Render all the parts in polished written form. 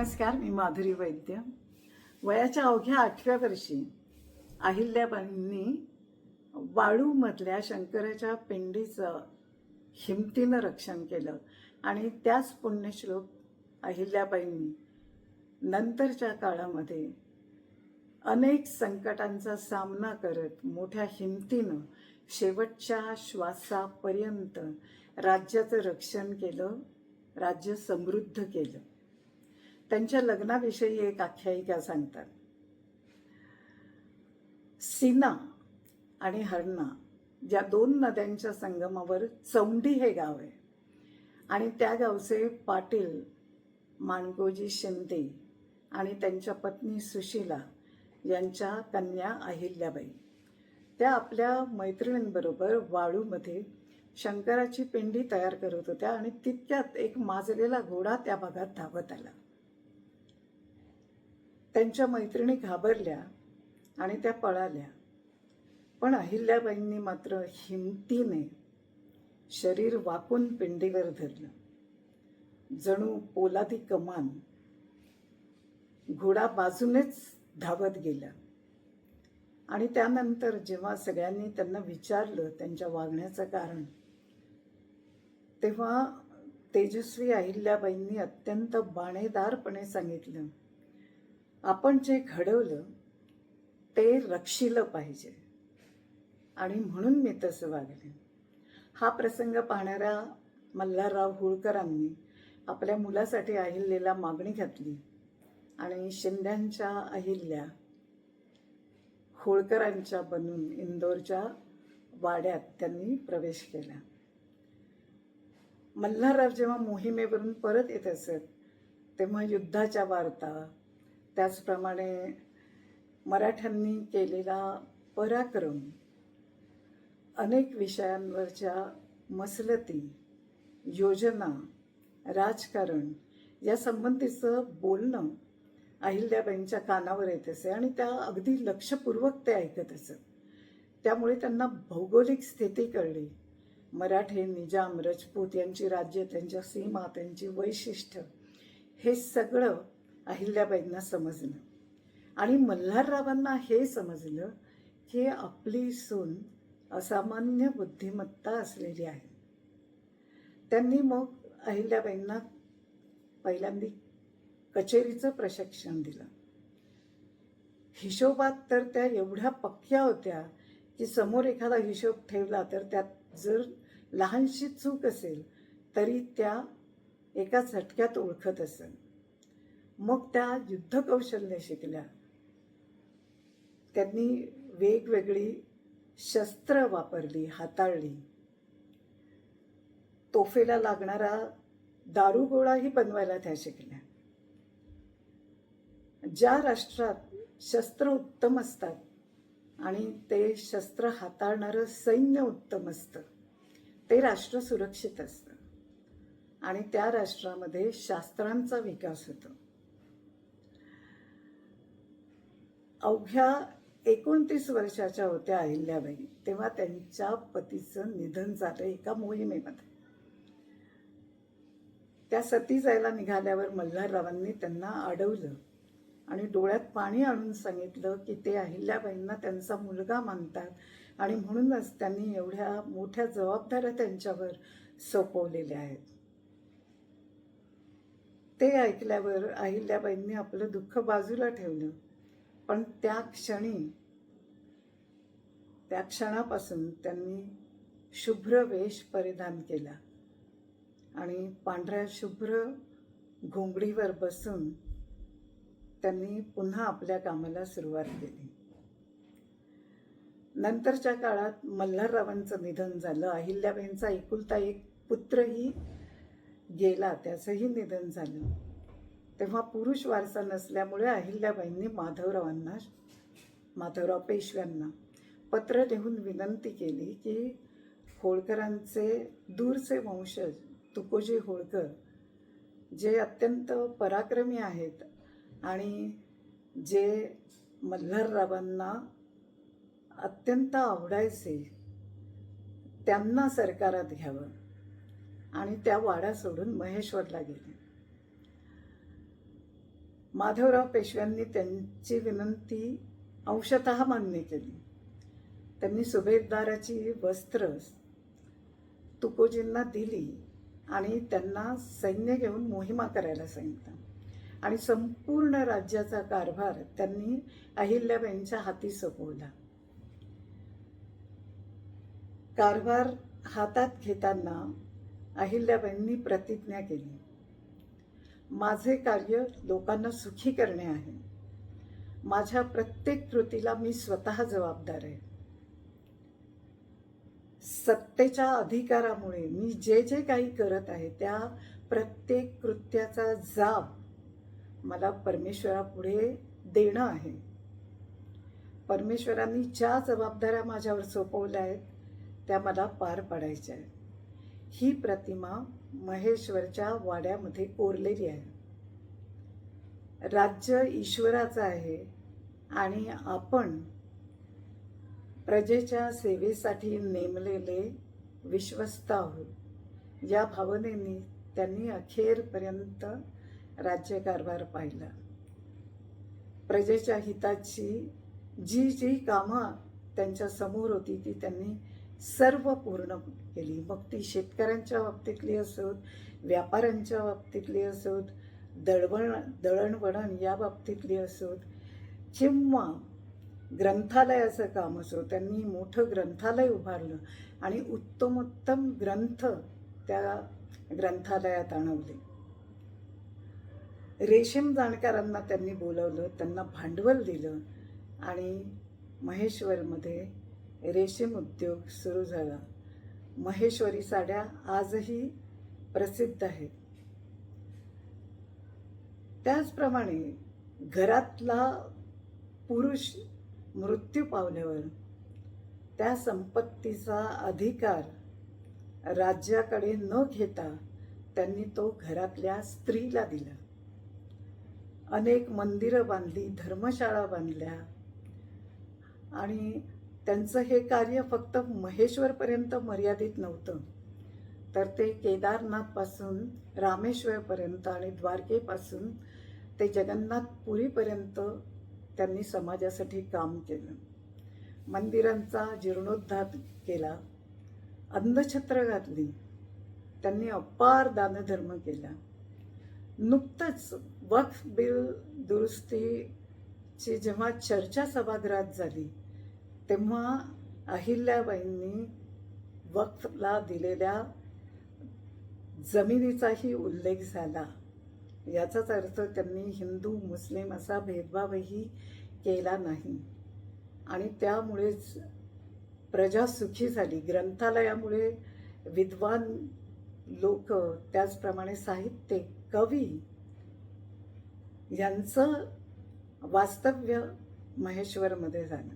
नमस्कार, मी माधुरी वैद्य. वयाच्या अवघ्या 8व्या वर्षी अहिल्याबाईंनी वाळूमधल्या शंकराच्या पिंडीचं हिमतीनं रक्षण केलं आणि त्याच पुण्यश्लोक अहिल्याबाईंनी नंतरच्या काळामध्ये अनेक संकटांचा सामना करत मोठ्या हिमतीनं शेवटच्या श्वासापर्यंत राज्याचं रक्षण केलं, राज्य समृद्ध केलं. त्यांच्या लग्नाविषयी एक आख्यायिका सांगतात. सीना आणि हरणा या दोन नद्यांच्या संगमावर चौंडी हे गाव आहे आणि त्या गावचे पाटील माणकोजी शिंदे आणि त्यांच्या पत्नी सुशीला यांच्या कन्या अहिल्याबाई त्या आपल्या मैत्रिणींबरोबर वाळूमध्ये शंकराची पिंडी तयार करत होत्या आणि तितक्यात एक माजलेला घोडा त्या भागात धावत आला. त्यांच्या मैत्रिणी घाबरल्या आणि त्या पळाल्या, पण अहिल्याबाईंनी मात्र हिमतीने शरीर वाकून पिंडीवर धरलं. जणू पोलादी कमान. घोडा बाजूनेच धावत गेला आणि त्यानंतर जेव्हा सगळ्यांनी त्यांना विचारलं त्यांच्या वागण्याचं कारण, तेव्हा तेजस्वी अहिल्याबाईंनी अत्यंत बाणेदारपणे सांगितलं, आपण जे घडवलं ते रक्षिलं पाहिजे आणि म्हणून मी तसं वागले. हा प्रसंग पाहणाऱ्या मल्हारराव होळकरांनी आपल्या मुलासाठी अहिल्याला मागणी घातली आणि शिंद्यांच्या अहिल्या होळकरांच्या बनून इंदोरच्या वाड्यात त्यांनी प्रवेश केला. मल्हारराव जेव्हा मोहिमेवरून परत येत असत तेव्हा युद्धाच्या वार्ता, त्याचप्रमाणे मराठ्यांनी केलेला पराक्रम, अनेक विषयांवरच्या मसलती, योजना, राजकारण या संबंधीचं बोलणं अहिल्याबाईंच्या कानावर येत असे आणि त्या अगदी लक्षपूर्वक ते ऐकत असत. त्यामुळे त्यांना भौगोलिक स्थिती कळली. मराठे, निजाम, राजपूत यांची राज्य, त्यांच्या सीमा, त्यांची वैशिष्ट्य हे सगळं अहिल्याबाईंना समजलं आणि मल्हाररावांना हे समजलं की आपली सून असामान्य बुद्धिमत्ता असलेली आहे. त्यांनी मग अहिल्याबाईंना पहिल्यांदा कचेरीचं प्रशिक्षण दिलं. हिशोबात तर त्या एवढ्या पक्क्या होत्या की समोर एखादा हिशोब ठेवला तर त्यात जर लहानशी चूक असेल तरी त्या एका झटक्यात ओळखत असत. मग त्या युद्धकौशल्य शिकल्या. त्यांनी वेगवेगळी शस्त्र वापरली, हाताळली. तोफेला लागणारा दारुगोळाही बनवायला त्या शिकल्या. ज्या राष्ट्रात शस्त्र उत्तम असतात आणि ते शस्त्र हाताळणारं सैन्य उत्तम असतं ते राष्ट्र सुरक्षित असतं आणि त्या राष्ट्रामध्ये शास्त्रांचा विकास होतो. अवघ्या 29 वर्षाच्या होत्या अहिल्याबाई तेव्हा त्यांच्या पतीचं निधन झालं एका मोहिमेमध्ये. त्या सती जायला निघाल्यावर मल्हाररावांनी त्यांना अडवलं आणि डोळ्यात पाणी आणून सांगितलं की ते अहिल्याबाईंना त्यांचा मुलगा मानतात आणि म्हणूनच त्यांनी एवढ्या मोठ्या जबाबदाऱ्या त्यांच्यावर सोपवलेल्या आहेत. ते ऐकल्यावर अहिल्याबाईंनी आपलं दुःख बाजूला ठेवलं, पण त्या क्षणापासून त्यांनी शुभ्र वेश परिधान केला आणि पांढऱ्या शुभ्र घोंगडीवर बसून त्यांनी पुन्हा आपल्या कामाला सुरुवात केली. नंतरच्या काळात मल्हाररावांचं निधन झालं. अहिल्याबाईंचा एकुलता एक पुत्रही गेला, त्याचंही निधन झालं. तेव्हा पुरुष वारसा नसल्यामुळे अहिल्याबाईंनी माधवराव पेशव्यांना पत्र लिहून विनंती केली की होळकरांचे दूरचे वंशज तुकोजी होळकर जे अत्यंत पराक्रमी आहेत आणि जे मल्हाररावांना अत्यंत आवडायचे, त्यांना सरकारात घ्यावं आणि त्या वाडा सोडून महेश्वरला गेले. माधवराव पेशव्यांनी त्यांची विनंती अंशतः मान्य केली. त्यांनी सुभेदाराची वस्त्र तुकोजींना दिली आणि त्यांना सैन्य घेऊन मोहिमा करायला सांगितलं आणि संपूर्ण राज्याचा कारभार त्यांनी अहिल्याबाईंच्या हाती सोपवला. कारभार हातात घेताना अहिल्याबाईंनी प्रतिज्ञा केली, माझे कार्य लोकांना सुखी करणे आहे. माझ्या प्रत्येक कृतीला मी स्वतः जबाबदार आहे. सत्तेच्या अधिकारामुळे मी जे जे काही करत आहे त्या प्रत्येक कृत्याचा जाब मला परमेश्वरापुढे देणं आहे. परमेश्वरांनी ज्या जबाबदाऱ्या माझ्यावर सोपवल्या आहेत त्या मला पार पाडायच्या आहेत. ही प्रतिमा महेश्वरच्या वाड्यामध्ये कोरलेली आहे. राज्य ईश्वराचं आहे आणि आपण प्रजेच्या सेवेसाठी नेमलेले विश्वस्त आहोत. या भावनेने त्यांनी अखेरपर्यंत राज्यकारभार पाहिला. प्रजेच्या हिताची जी जी कामं त्यांच्या समोर होती ती त्यांनी सर्व पूर्ण केली. मग ती शेतकऱ्यांच्या बाबतीतली असोत, व्यापाऱ्यांच्या बाबतीतली असोत, दळणवळण या बाबतीतली असोत किंवा ग्रंथालयाचं काम असो. त्यांनी मोठं ग्रंथालय उभारलं आणि उत्तमोत्तम ग्रंथ त्या ग्रंथालयात आणवले. रेशीम जाणकारांना त्यांनी बोलवलं, त्यांना भांडवल दिलं आणि महेश्वरमध्ये रेशीम उद्योग सुरू झाला. महेश्वरी साड्या आजही प्रसिद्ध आहेत. त्याचप्रमाणे घरातला पुरुष मृत्यू पावल्यावर त्या संपत्तीचा अधिकार राज्याकडे न घेता त्यांनी तो घरातल्या स्त्रीला दिला. अनेक मंदिरं बांधली, धर्मशाळा बांधल्या आणि त्यांचं हे कार्य फक्त महेश्वरपर्यंत मर्यादित नव्हतं, तर ते केदारनाथपासून रामेश्वरपर्यंत आणि द्वारकेपासून ते जगन्नाथपुरीपर्यंत त्यांनी समाजासाठी काम केलं. मंदिरांचा जीर्णोद्धार केला, अंधछत्र घातली, त्यांनी अपार दानधर्म केला. नुकतंच वक्फ बिल दुरुस्तीची जेव्हा चर्चा सभागृहात झाली तेव्हा अहिल्याबाईंनी वक्फला दिलेल्या जमिनीचाही उल्लेख झाला. याचाच अर्थ त्यांनी हिंदू मुस्लिम असा भेदभावही केला नाही आणि त्यामुळेच प्रजा सुखी झाली. ग्रंथालयामुळे विद्वान लोक, त्याचप्रमाणे साहित्य, कवी यांचं वास्तव्य महेश्वरमध्ये झालं.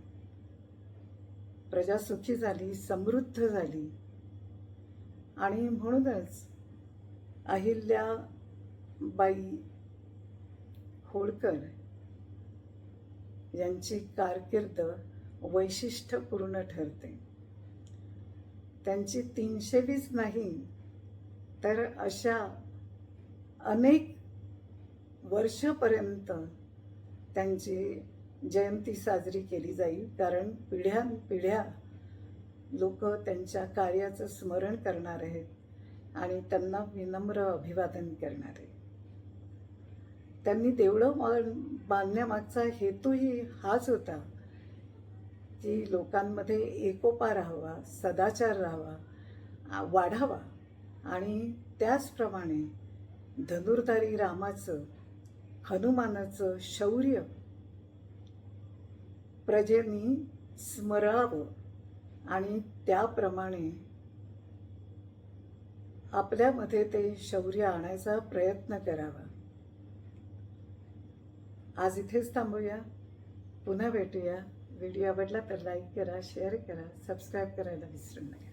प्रजा सुखी झाली, समृद्ध झाली आणि म्हणूनच अहिल्याबाई होळकर यांची कारकीर्द वैशिष्ट्यपूर्ण ठरते. त्यांची 320 नाही तर अशा अनेक वर्षपर्यंत त्यांची जयंती साजरी केली जाईल, कारण पिढ्यानपिढ्या लोक त्यांच्या कार्याचं स्मरण करणार आहेत आणि त्यांना विनम्र अभिवादन करणार आहेत. त्यांनी देवळं बांधण्यामागचा हेतूही हाच होता की लोकांमध्ये एकोपा राहावा, सदाचार राहावा, वाढावा आणि त्याचप्रमाणे धनुर्धारी रामाचं, हनुमानाचं शौर्य प्रजेनी स्मरावं आणि त्याप्रमाणे आपल्यामध्ये ते शौर्य आणायचा प्रयत्न करावा. आज इथेच थांबूया. पुन्हा भेटूया. व्हिडिओ आवडला तर लाईक करा, शेअर करा, सबस्क्राईब करायला विसरू नका.